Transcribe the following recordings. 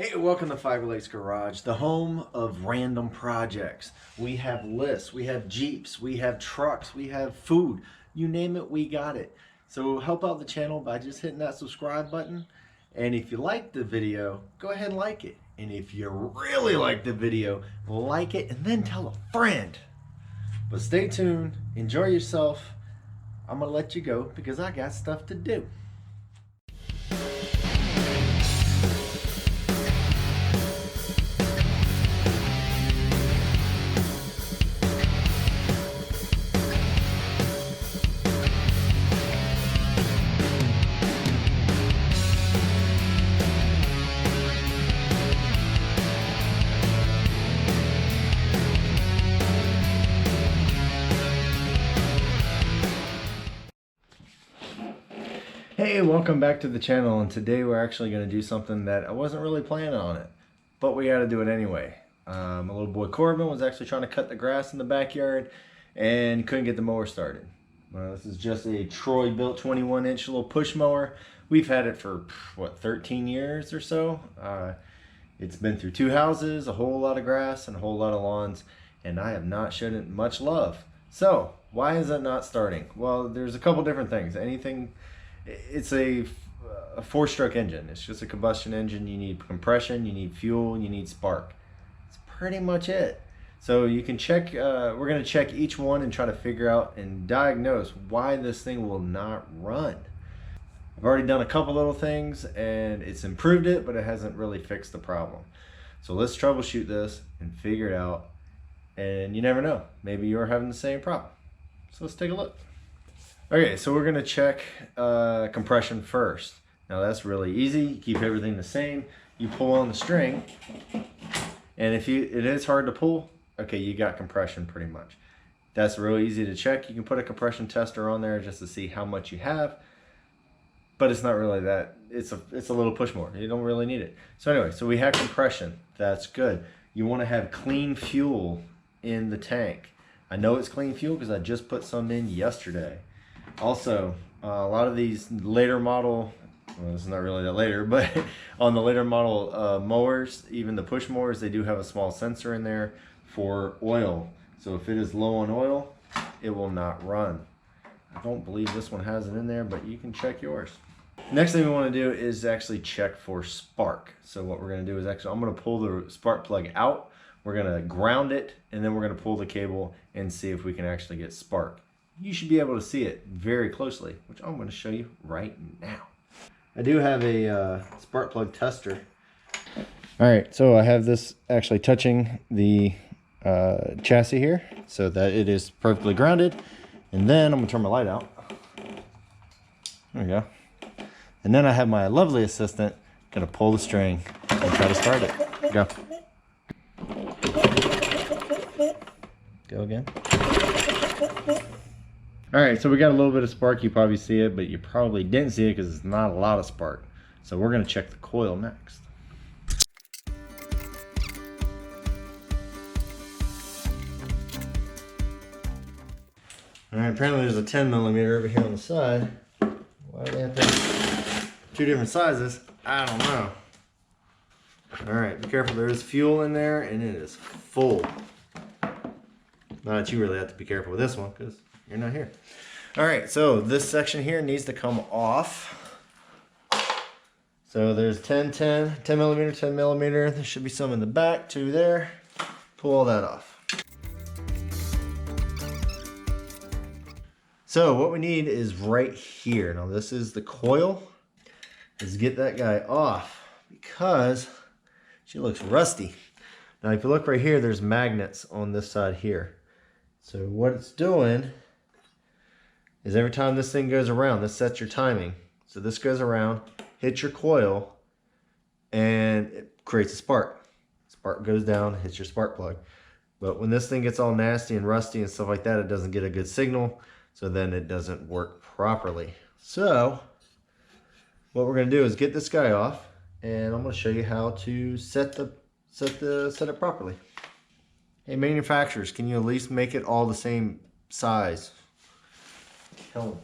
Hey, welcome to Five Lakes Garage, the home of random projects. We have lists, we have Jeeps, we have trucks, we have food. You name it, we got it. So help out the channel by just hitting that subscribe button. And if you like the video, go ahead and like it. And if you really like the video, like it and then tell a friend. But stay tuned, enjoy yourself. I'm gonna let you go because I got stuff to do. Hey, welcome back to the channel, and today we're actually going to do something that I wasn't really planning on it, but we got to do it anyway. My little boy Corbin was actually trying to cut the grass in the backyard and couldn't get the mower started. This is just a Troy built 21-inch little push mower. We've had it for what, 13 years or so. It's been through 2 houses, a whole lot of grass and a whole lot of lawns, and I have not shown it much love. So why is it not starting? Well, there's a couple different things. It's a 4-stroke engine. It's just a combustion engine. You need compression, you need fuel, you need spark. That's pretty much it. So you can check, we're going to check each one and try to figure out and diagnose why this thing will not run. I've already done a couple little things and it's improved it, but it hasn't really fixed the problem. So let's troubleshoot this and figure it out. And you never know, maybe you're having the same problem. So let's take a look. Okay, so we're gonna check compression first. Now that's really easy. You keep everything the same. You pull on the string, and if it is hard to pull, okay, you got compression pretty much. That's really easy to check. You can put a compression tester on there just to see how much you have, but it's not really that. It's a little push mower. You don't really need it. So anyway, so we have compression. That's good. You want to have clean fuel in the tank. I know it's clean fuel because I just put some in yesterday. Also, a lot of these later model, well, it's not really that later, but on the later model mowers, even the push mowers, they do have a small sensor in there for oil. So if it is low on oil, it will not run. I don't believe this one has it in there, but you can check yours. Next thing we want to do is actually check for spark. So what we're going to do is I'm going to pull the spark plug out. We're going to ground it, and then we're going to pull the cable and see if we can actually get spark. You should be able to see it very closely, which I'm going to show you right now. I do have a spark plug tester. All right, so I have this actually touching the chassis here so that it is perfectly grounded. And then I'm going to turn my light out. There we go. And then I have my lovely assistant going to pull the string and try to start it. Go. Go again. All right, so we got a little bit of spark. You probably see it, but you probably didn't see it because it's not a lot of spark. So we're going to check the coil next. All right, apparently there's a 10mm over here on the side. Why do they have to have 2 different sizes? I don't know. All right, be careful. There is fuel in there, and it is full. Not that you really have to be careful with this one because you're not here. All right, so this section here needs to come off. So there's 10 millimeter, 10 millimeter. There should be some in the back, 2 there. Pull all that off. So what we need is right here. Now this is the coil. Let's get that guy off because she looks rusty. Now if you look right here, there's magnets on this side here. So what it's doing is every time this thing goes around, this sets your timing. So this goes around, hits your coil, and it creates a spark. Spark goes down, hits your spark plug. But when this thing gets all nasty and rusty and stuff like that, it doesn't get a good signal, so then it doesn't work properly. So what we're gonna do is get this guy off, and I'm gonna show you how to set it properly. Hey manufacturers, can you at least make it all the same size? Kill them.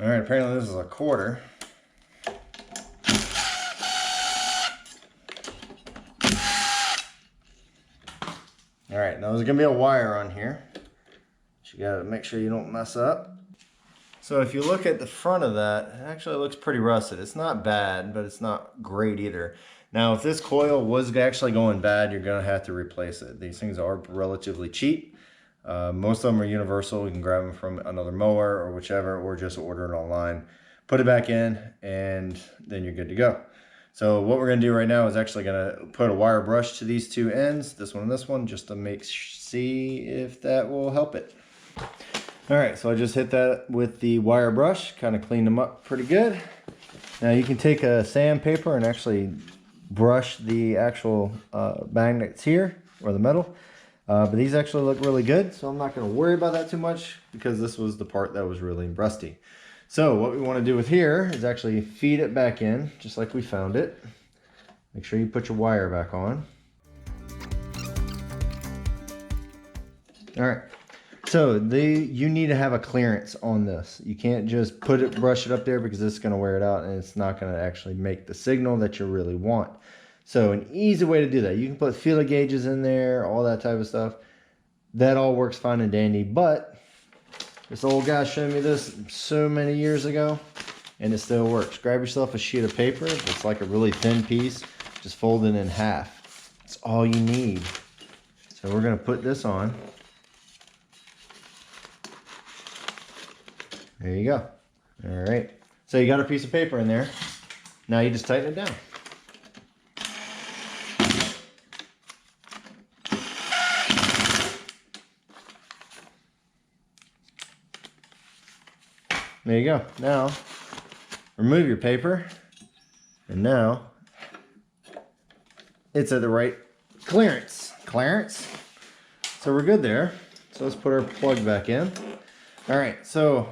All right, apparently this is a 1/4. All right, now there's gonna be a wire on here. You gotta make sure you don't mess up. So if you look at the front of that, it actually looks pretty rusted. It's not bad, but it's not great either. Now, if this coil was actually going bad, you're gonna have to replace it. These things are relatively cheap. Most of them are universal. You can grab them from another mower or whichever, or just order it online. Put it back in, and then you're good to go. So what we're gonna do right now is actually gonna put a wire brush to these two ends, this one and this one, just to see if that will help it. All right, so I just hit that with the wire brush, kind of cleaned them up pretty good. Now you can take a sandpaper and actually brush the actual magnets here, or the metal. But these actually look really good, so I'm not gonna worry about that too much because this was the part that was really rusty. So what we wanna do with here is actually feed it back in, just like we found it. Make sure you put your wire back on. All right. So you need to have a clearance on this. You can't just brush it up there because it's going to wear it out and it's not going to actually make the signal that you really want. So an easy way to do that, you can put feeler gauges in there, all that type of stuff. That all works fine and dandy, but this old guy showed me this so many years ago and it still works. Grab yourself a sheet of paper. It's like a really thin piece. Just fold it in half. That's all you need. So we're going to put this on. There you go. All right. So you got a piece of paper in there. Now you just tighten it down. There you go. Now remove your paper. And now it's at the right clearance. So we're good there. So let's put our plug back in. All right. So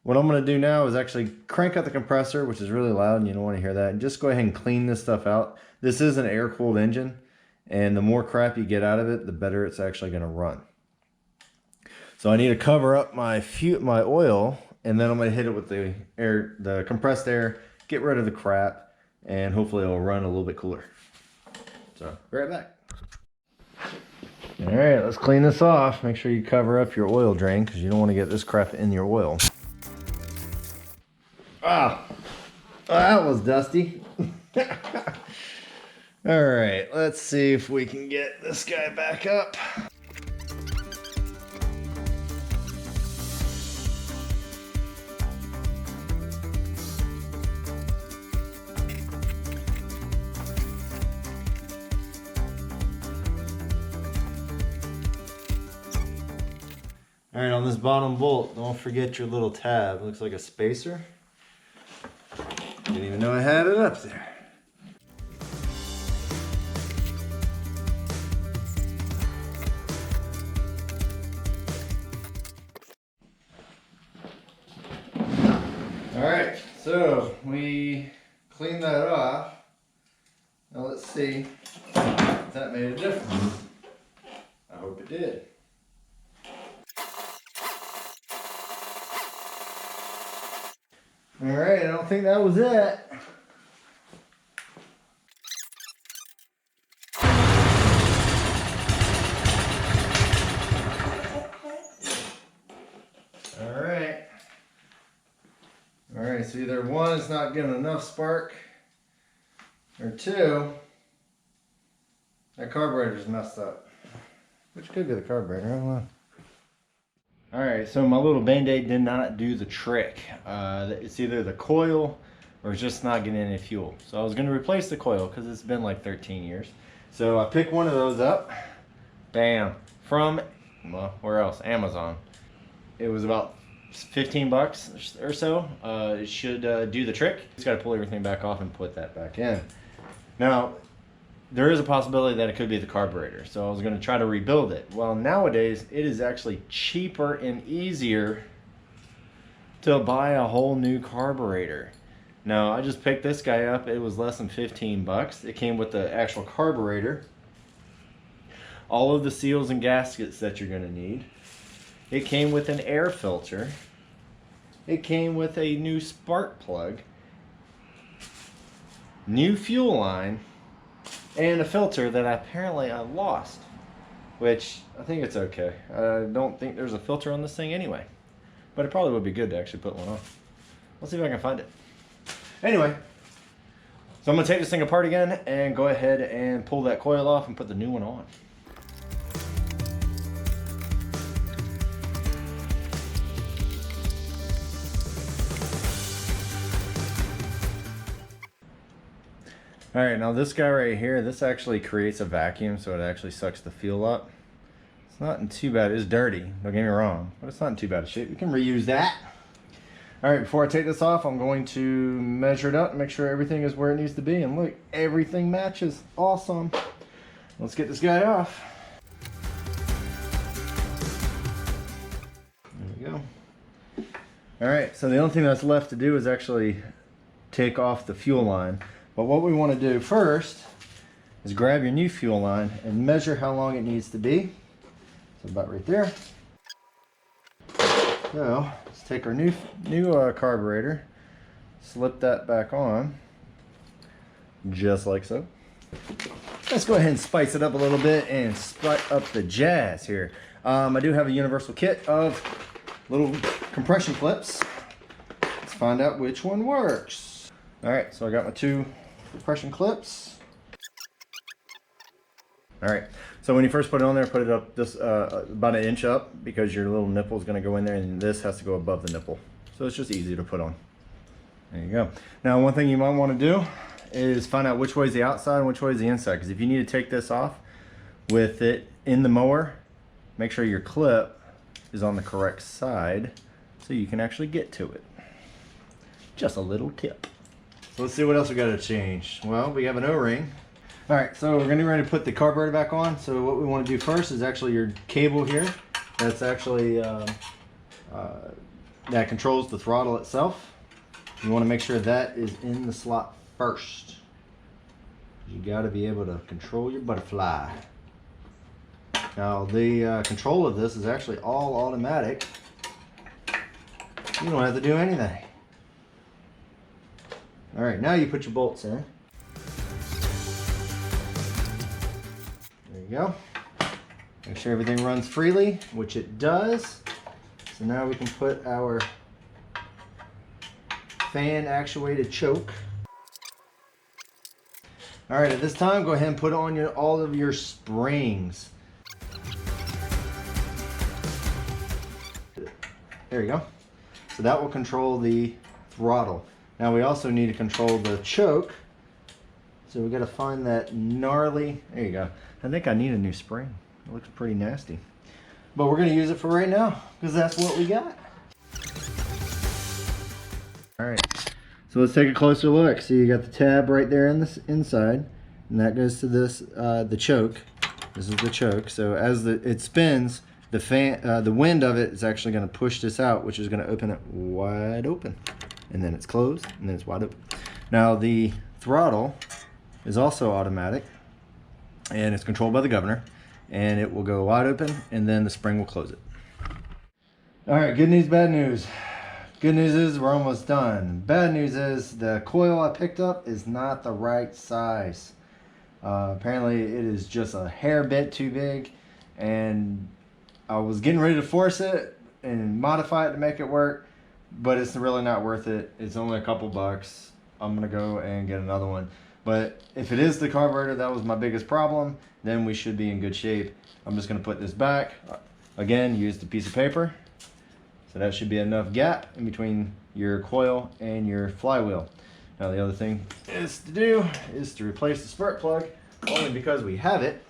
what I'm going to do now is actually crank out the compressor, which is really loud and you don't want to hear that. And just go ahead and clean this stuff out. This is an air-cooled engine, and the more crap you get out of it, the better it's actually going to run. So I need to cover up my oil, and then I'm going to hit it with the compressed air, get rid of the crap, and hopefully it'll run a little bit cooler. So, be right back. All right, let's clean this off. Make sure you cover up your oil drain because you don't want to get this crap in your oil. Ah, oh, that was dusty. All right, let's see if we can get this guy back up. All right, on this bottom bolt, don't forget your little tab. It looks like a spacer. Didn't even know I had it up there. All right, so we cleaned that off. Now let's see if that made a difference. I hope it did. All right, I don't think that was it. All right. All right, so either one, it's not getting enough spark, or two, that carburetor's messed up. Which could be the carburetor, I don't know. Alright, so my little Band-Aid did not do the trick. It's either the coil or it's just not getting any fuel. So I was going to replace the coil because it's been like 13 years. So I picked one of those up. Bam. From, well, where else? Amazon. It was about 15 bucks or so. It should do the trick. Just got to pull everything back off and put that back in. Now, there is a possibility that it could be the carburetor, so I was going to try to rebuild it. Well, nowadays it is actually cheaper and easier to buy a whole new carburetor. Now, I just picked this guy up. It was less than 15 bucks. It came with the actual carburetor, all of the seals and gaskets that you're going to need. It came with an air filter. It came with a new spark plug, new fuel line, and a filter that apparently I lost. which I think it's okay. I don't think there's a filter on this thing anyway, but it probably would be good to actually put one on. Let's see if I can find it. Anyway, so I'm gonna take this thing apart again and go ahead and pull that coil off and put the new one on. All right, now this guy right here, this actually creates a vacuum, so it actually sucks the fuel up. It's not in too bad, it's dirty, don't get me wrong, but it's not in too bad a shape. We can reuse that. All right, before I take this off, I'm going to measure it up and make sure everything is where it needs to be. And look, everything matches, awesome. Let's get this guy off. There we go. All right, so the only thing that's left to do is actually take off the fuel line. But what we want to do first is grab your new fuel line and measure how long it needs to be. So about right there. So let's take our new carburetor, slip that back on, just like so. Let's go ahead and spice it up a little bit and spice up the jazz here. I do have a universal kit of little compression clips. Let's find out which one works. All right, so I got my 2 compression clips. All right, so when you first put it on there, put it up this about 1 inch up, because your little nipple is going to go in there and this has to go above the nipple. So it's just easy to put on. There you go. Now one thing you might want to do is find out which way is the outside and which way is the inside, because if you need to take this off with it in the mower, make sure your clip is on the correct side so you can actually get to it. Just a little tip. So let's see what else we got to change. Well, we have an O-ring. All right, so we're gonna be ready to put the carburetor back on. So what we want to do first is actually your cable here. That's actually that controls the throttle itself. You want to make sure that is in the slot first. You got to be able to control your butterfly. Now the control of this is actually all automatic. You don't have to do anything. All right, now you put your bolts in. There you go. Make sure everything runs freely, which it does. So now we can put our fan actuated choke. All right, at this time, go ahead and put on all of your springs. There you go. So that will control the throttle. Now we also need to control the choke. So we got to find that gnarly, there you go. I think I need a new spring. It looks pretty nasty. But we're going to use it for right now because that's what we got. All right, so let's take a closer look. So you got the tab right there in the inside, and that goes to this, the choke. This is the choke. So as it spins, the fan, the wind of it is actually going to push this out, which is going to open it wide open. And then it's closed, and then it's wide open. Now the throttle is also automatic, and it's controlled by the governor, and it will go wide open, and then the spring will close it. All right, good news, bad news. Good news is we're almost done. Bad news is the coil I picked up is not the right size. Apparently it is just a hair bit too big, and I was getting ready to force it and modify it to make it work, but it's really not worth it. It's only a couple bucks. I'm gonna go and get another one. But if it is the carburetor that was my biggest problem, then we should be in good shape. I'm just gonna put this back. Again, use the piece of paper. So that should be enough gap in between your coil and your flywheel. Now the other thing is to replace the spark plug, only because we have it.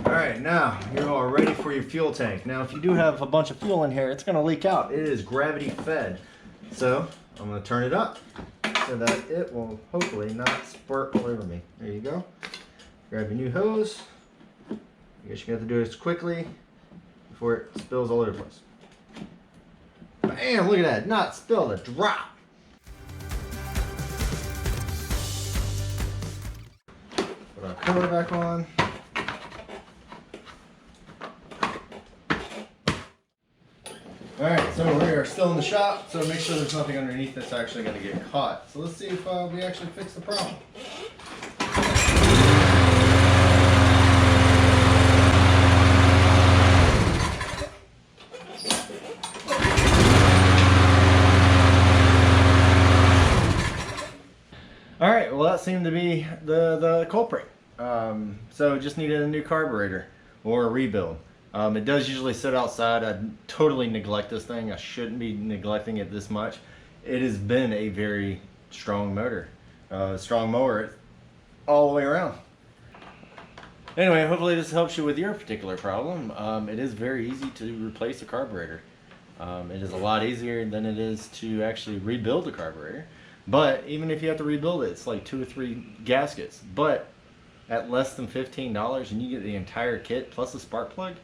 Alright, now you are ready for your fuel tank. Now if you do have a bunch of fuel in here, it's going to leak out. It is gravity fed. So I'm going to turn it up so that it will hopefully not squirt all over me. There you go. Grab your new hose. I guess you have to do this quickly before it spills all over the place. Bam! Look at that. Not spilled a drop. Put our cover back on. are still in the shop, so make sure there's nothing underneath that's actually going to get caught. So let's see if we actually fix the problem. Alright, well that seemed to be the culprit. So just needed a new carburetor or a rebuild. It does usually sit outside. I totally neglect this thing. I shouldn't be neglecting it this much. It has been a very strong motor. Strong mower all the way around. Anyway, hopefully this helps you with your particular problem. It is very easy to replace a carburetor. It is a lot easier than it is to actually rebuild a carburetor. But even if you have to rebuild it, it's like 2 or 3 gaskets. But at less than $15 and you get the entire kit plus a spark plug,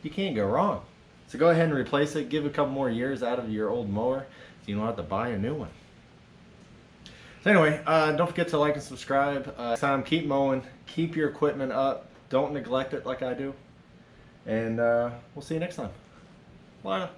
you can't go wrong. So go ahead and replace it. Give a couple more years out of your old mower so you don't have to buy a new one. So anyway, don't forget to like and subscribe. Next time, keep mowing, keep your equipment up, don't neglect it like I do. And we'll see you next time. Bye.